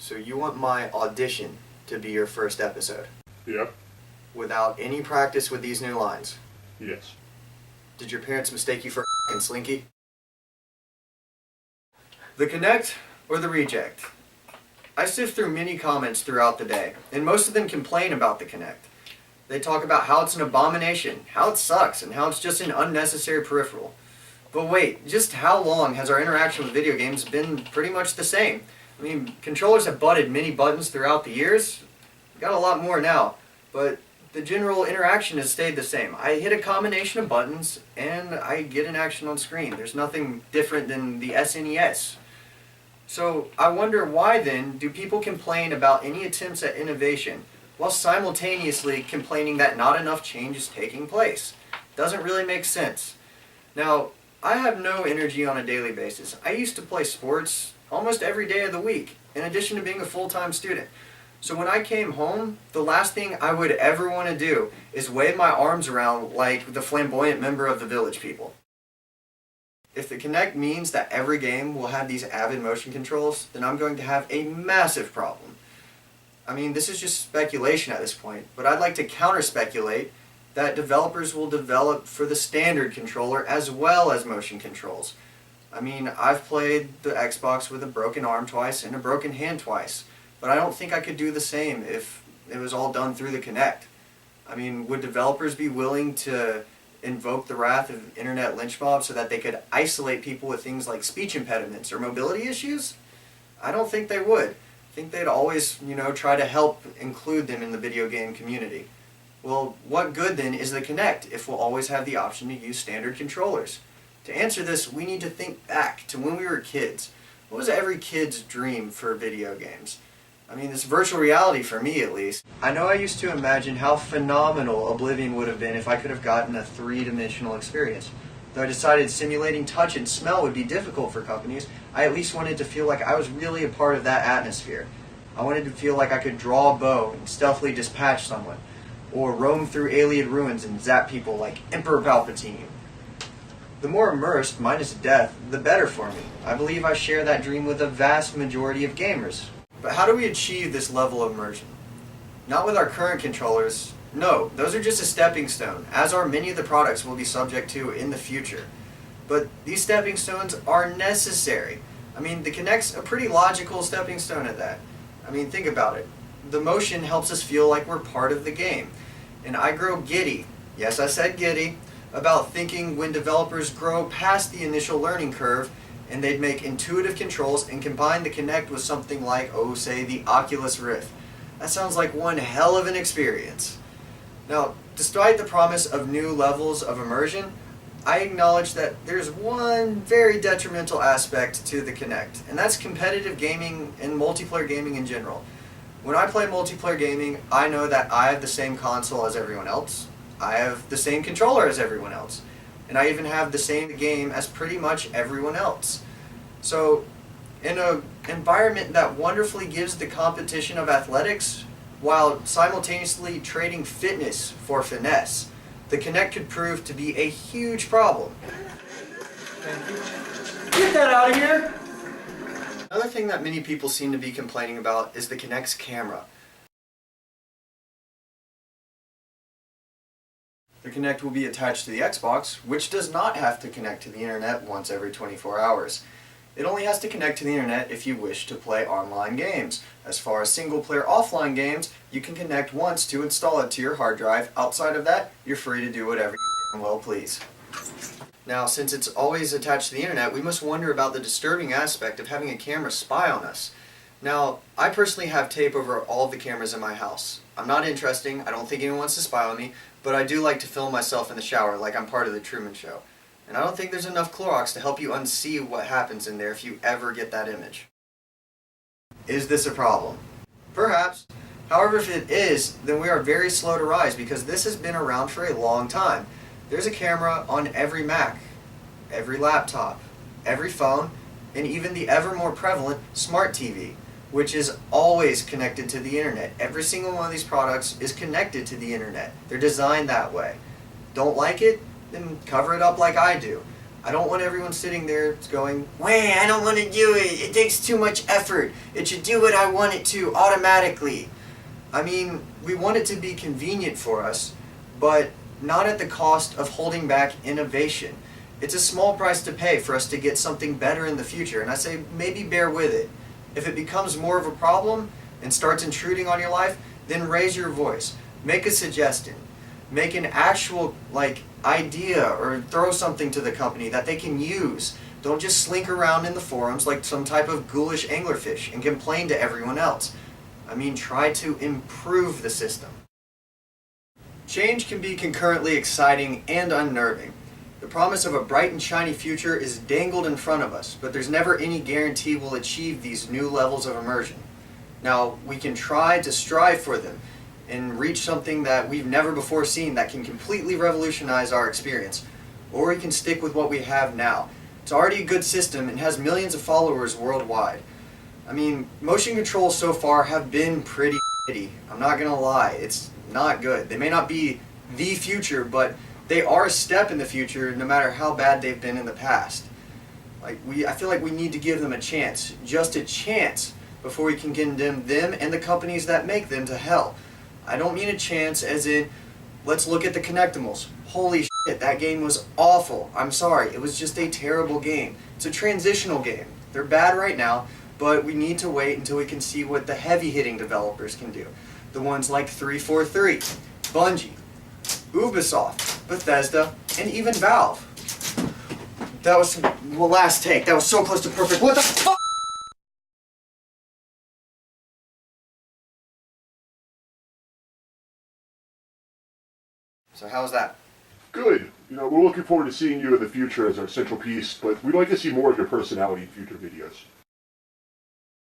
So you want my audition to be your first episode? Yep. Without any practice with these new lines? Yes. Did your parents mistake you for a slinky? The Kinect or the Reject? I sift through many comments throughout the day, and most of them complain about the Kinect. They talk about how it's an abomination, how it sucks, and how it's just an unnecessary peripheral. But wait, just how long has our interaction with video games been pretty much the same? I mean, controllers have butted many buttons throughout the years. We've got a lot more now, but the general interaction has stayed the same. I hit a combination of buttons and I get an action on screen. There's nothing different than the SNES. So I wonder, why then do people complain about any attempts at innovation while simultaneously complaining that not enough change is taking place? Doesn't really make sense. Now, I have no energy on a daily basis. I used to play sports almost every day of the week, in addition to being a full-time student. So when I came home, the last thing I would ever want to do is wave my arms around like the flamboyant member of the Village People. If the Kinect means that every game will have these avid motion controls, then I'm going to have a massive problem. I mean, this is just speculation at this point, but I'd like to counter-speculate that developers will develop for the standard controller as well as motion controls. I mean, I've played the Xbox with a broken arm twice and a broken hand twice, but I don't think I could do the same if it was all done through the Kinect. I mean, would developers be willing to invoke the wrath of internet lynch mobs so that they could isolate people with things like speech impediments or mobility issues? I don't think they would. I think they'd always, try to help include them in the video game community. Well, what good then is the Kinect if we'll always have the option to use standard controllers? To answer this, we need to think back to when we were kids. What was every kid's dream for video games? I mean, it's virtual reality for me, at least. I know I used to imagine how phenomenal Oblivion would have been if I could have gotten a three-dimensional experience. Though I decided simulating touch and smell would be difficult for companies, I at least wanted to feel like I was really a part of that atmosphere. I wanted to feel like I could draw a bow and stealthily dispatch someone, or roam through alien ruins and zap people like Emperor Palpatine. The more immersed, minus death, the better for me. I believe I share that dream with a vast majority of gamers. But how do we achieve this level of immersion? Not with our current controllers. No, those are just a stepping stone, as are many of the products we'll be subject to in the future. But these stepping stones are necessary. I mean, the Kinect's a pretty logical stepping stone at that. I mean, think about it. The motion helps us feel like we're part of the game. And I grow giddy, yes, I said giddy, about thinking when developers grow past the initial learning curve and they'd make intuitive controls and combine the Kinect with something like, say, the Oculus Rift. That sounds like one hell of an experience. Now, despite the promise of new levels of immersion, I acknowledge that there's one very detrimental aspect to the Kinect, and that's competitive gaming and multiplayer gaming in general. When I play multiplayer gaming, I know that I have the same console as everyone else. I have the same controller as everyone else. And I even have the same game as pretty much everyone else. So, in an environment that wonderfully gives the competition of athletics, while simultaneously trading fitness for finesse, the Kinect could prove to be a huge problem. Get that out of here! Another thing that many people seem to be complaining about is the Kinect's camera. The Kinect will be attached to the Xbox, which does not have to connect to the internet once every 24 hours. It only has to connect to the internet if you wish to play online games. As far as single-player offline games, you can connect once to install it to your hard drive. Outside of that, you're free to do whatever you damn well please. Now, since it's always attached to the internet, we must wonder about the disturbing aspect of having a camera spy on us. Now, I personally have tape over all of the cameras in my house. I'm not interesting, I don't think anyone wants to spy on me, but I do like to film myself in the shower like I'm part of the Truman Show. And I don't think there's enough Clorox to help you unsee what happens in there if you ever get that image. Is this a problem? Perhaps. However, if it is, then we are very slow to rise because this has been around for a long time. There's a camera on every Mac, every laptop, every phone, and even the ever more prevalent smart TV, which is always connected to the internet. Every single one of these products is connected to the internet. They're designed that way. Don't like it? Then cover it up like I do. I don't want everyone sitting there going, "Wait, I don't want to do it. It takes too much effort. It should do what I want it to automatically." I mean, we want it to be convenient for us, but not at the cost of holding back innovation. It's a small price to pay for us to get something better in the future, and I say maybe bear with it. If it becomes more of a problem and starts intruding on your life, then raise your voice. Make a suggestion. Make an actual idea or throw something to the company that they can use. Don't just slink around in the forums like some type of ghoulish anglerfish and complain to everyone else. I mean, try to improve the system. Change can be concurrently exciting and unnerving. The promise of a bright and shiny future is dangled in front of us, but there's never any guarantee we'll achieve these new levels of immersion. Now, we can try to strive for them and reach something that we've never before seen that can completely revolutionize our experience, or we can stick with what we have now. It's already a good system and has millions of followers worldwide. I mean, motion controls so far have been pretty shitty. I'm not gonna lie, it's not good. They may not be the future, but they are a step in the future no matter how bad they've been in the past. I feel like we need to give them a chance, just a chance, before we can condemn them and the companies that make them to hell. I don't mean a chance as in, let's look at the Kinectimals. Holy shit, that game was awful. I'm sorry, it was just a terrible game. It's a transitional game. They're bad right now, but we need to wait until we can see what the heavy-hitting developers can do. The ones like 343, Bungie, Ubisoft, Bethesda, and even Valve. That was the last take. That was so close to perfect. What the fuck? So how was that? Good. We're looking forward to seeing you in the future as our central piece, but we'd like to see more of your personality in future videos.